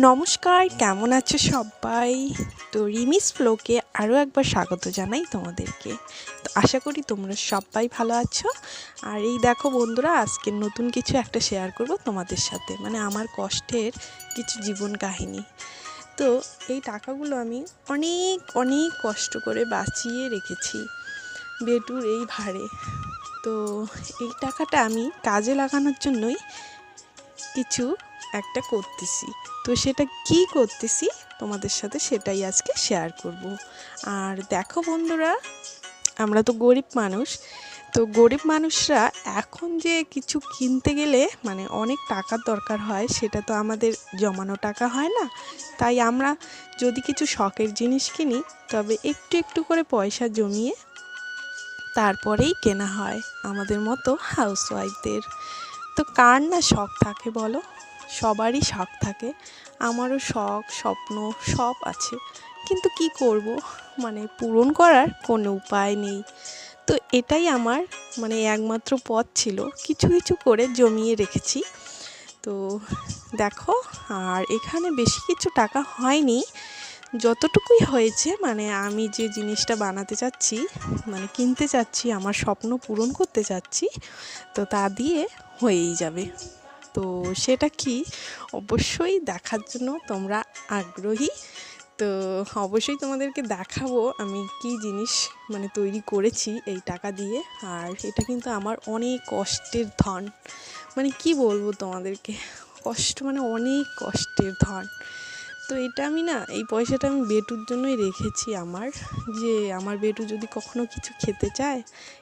নমস্কার, কেমন আছো সবাই? তো রিমিস ফ্লোকে আরও একবার স্বাগত জানাই তোমাদেরকে। তো আশা করি তোমরা সবাই ভালো আছো। আর এই দেখো বন্ধুরা, আজকে নতুন কিছু একটা শেয়ার করব তোমাদের সাথে, মানে আমার কষ্টের কিছু জীবন কাহিনী। তো এই টাকাগুলো আমি অনেক অনেক কষ্ট করে বাঁচিয়ে রেখেছি বেটুর এই ভারে। তো এই টাকাটা আমি কাজে লাগানোর জন্যই কিছু একটা করতেছি। তো সেটা কি করতেছি তোমাদের সাথে সেটাই আজকে শেয়ার করব। আর দেখো বন্ধুরা, আমরা তো গরিব মানুষ। তো গরিব মানুষরা এখন যে কিছু কিনতে গেলে মানে অনেক টাকার দরকার হয়, সেটা তো আমাদের জমানো টাকা হয় না। তাই আমরা যদি কিছু শখের জিনিস কিনি, তবে একটু একটু করে পয়সা জমিয়ে তারপরেই কেনা হয় আমাদের মতো হাউসওয়াইফদের। তো কার না শখ থাকে বলো? সবারই শখ থাকে। আমারও শখ স্বপ্ন সব আছে, কিন্তু কি করব, মানে পূরণ করার কোনো উপায় নেই। তো এটাই আমার মানে একমাত্র পথ ছিল, কিছু কিছু করে জমিয়ে রেখেছি। তো দেখো, আর এখানে বেশি কিছু টাকা হয়নি, যতটুকুই হয়েছে মানে আমি যে জিনিসটা বানাতে চাচ্ছি, মানে কিনতে চাচ্ছি, আমার স্বপ্ন পূরণ করতে চাচ্ছি, তো তা দিয়ে হয়েই যাবে। তো সেটা কি, অবশ্যই দেখার জন্য তোমরা আগ্রহী। তো অবশ্যই তোমাদেরকে দেখাবো আমি কি জিনিস মানে তৈরি করেছি এই টাকা দিয়ে। আর এটা কিন্তু আমার অনেক কষ্টের ধন, মানে কি বলবো তোমাদেরকে, কষ্ট মানে অনেক কষ্টের ধন। তো এটা আমি না, এই পয়সাটা আমি বেটুর জন্যই রেখেছি আমার, যে আমার বেটু যদি কখনো কিছু খেতে চায়,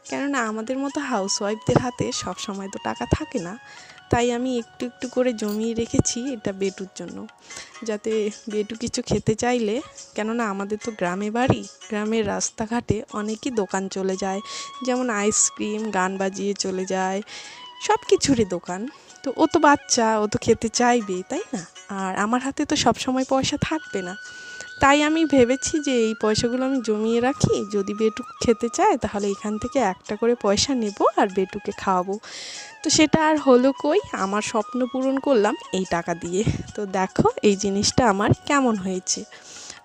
কেননা আমাদের মতো হাউসওয়াইফদের হাতে সব সময় তো টাকা থাকে না। তাই আমি একটু একটু করে জমিয়ে রেখেছি এটা বেটুর জন্য, যাতে বেটু কিছু খেতে চাইলে, কেননা আমাদের তো গ্রামে বাড়ি, গ্রামের রাস্তাঘাটে অনেকই দোকান চলে যায়, যেমন আইসক্রিম গান বাজিয়ে চলে যায়, সব কিছুরই দোকান। তো ও তো বাচ্চা, ও তো খেতে চাইবে, তাই না? আর আমার হাতে তো সব সময় পয়সা থাকবে না। তাই আমি ভেবেছি যে এই পয়সাগুলো আমি জমিয়ে রাখি, যদি বেটু খেতে চায় তাহলে এখান থেকে একটা করে পয়সা নেব আর বেটুকে খাওয়াবো। তো সেটা আর হলো কই, আমার স্বপ্ন পূরণ করলাম এই টাকা দিয়ে। তো দেখো এই জিনিসটা আমার কেমন হয়েছে।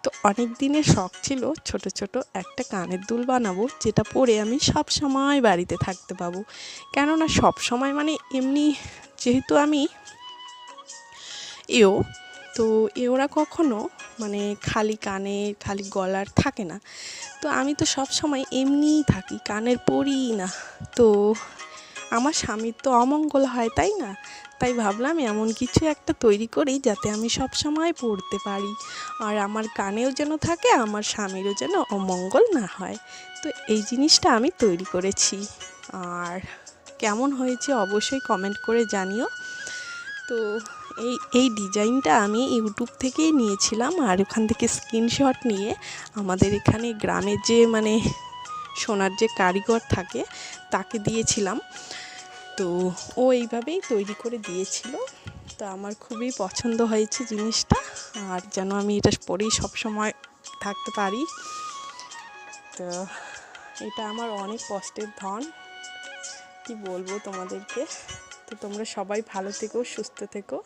তো অনেক দিনের শখ ছিল ছোট ছোট একটা কানের দুল বানাবো, যেটা পরে আমি সব সময় বাড়িতে থাকতে পাবো। কেননা সব সময় মানে এমনি, যেহেতু আমি এও, তো এওরা কখনো মানে খালি কানে খালি গলার থাকে না। তো আমি তো সব সময় এমনিই থাকি, কানের পরিই না। তো আমার স্বামীর তো অমঙ্গল হয়, তাই না? তাই ভাবলাম এমন কিছু একটা তৈরি করি যাতে আমি সব সময় পড়তে পারি, আর আমার কানেও যেন থাকে, আমার স্বামীরও যেন অমঙ্গল না হয়। তো এই জিনিসটা আমি তৈরি করেছি। আর কেমন হয়েছে অবশ্যই কমেন্ট করে জানিও। তো এই এই ডিজাইনটা আমি ইউটিউব থেকেই নিয়েছিলাম, আর ওখান থেকে স্ক্রিনশট নিয়ে আমাদের এখানে গ্রামের যে মানে সোনার যে কারিগর থাকে তাকে দিয়েছিলাম। তো ও এইভাবেই তৈরি করে দিয়েছিল। তো আমার খুবই পছন্দ হয়েছে জিনিসটা, আর যেন আমি এটা পরেই সবসময় থাকতে পারি। তো এটা আমার অনেক কষ্টের ধন, কি বলবো তোমাদেরকে। তো তোমরা সবাই ভালো থেকো, সুস্থ থেকো।